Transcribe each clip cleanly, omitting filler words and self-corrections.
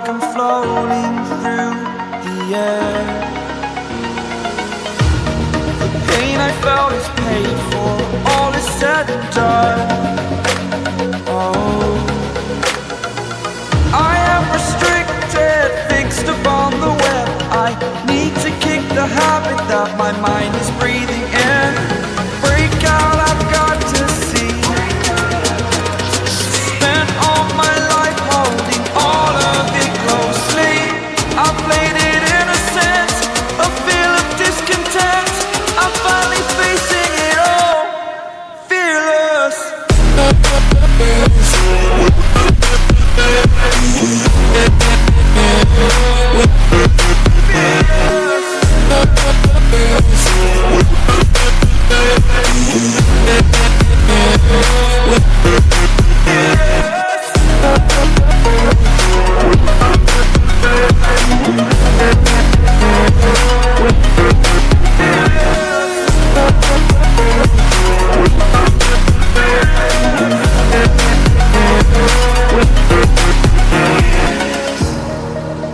like I'm floating through the air. The pain I felt is paid for, all is said and done. Oh, I am restricted, fixed upon the web. I need to kick the habit that my mind is breathing in. Break out, I've got to see. Spent all my life holding all of it closely. I played it innocent, a feel of discontent. I'm finally facing it all, fearless.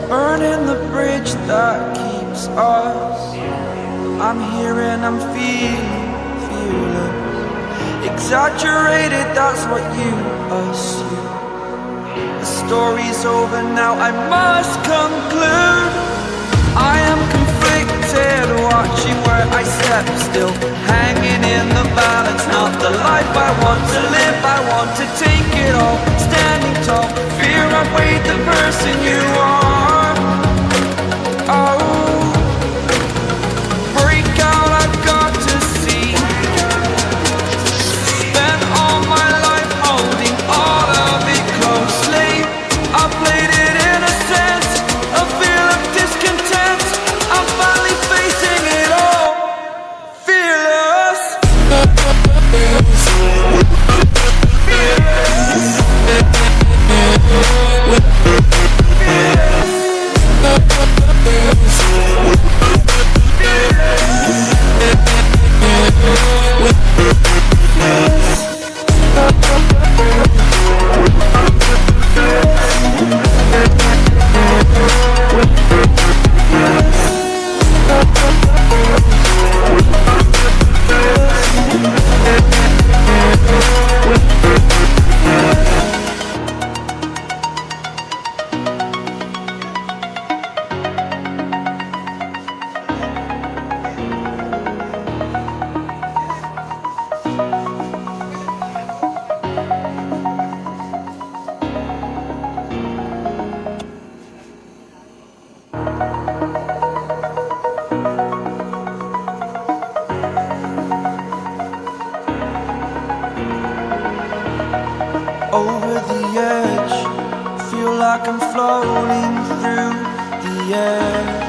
Burning the bridge that keeps us. I'm here and I'm feeling fearless. Exaggerated, that's what you assume. The story's over now, I must conclude. I am conflicted, watching where I step still, hanging in the balance. Not the life I want to live, I want to take it all. Standing tall, fear I've weighed the person you are. Oh, break out, I've got to see. Spent all my life holding all of it closely. I played it innocent, a feel of discontent. I'm finally facing it all, fearless. Over the edge, feel like I'm floating through the air.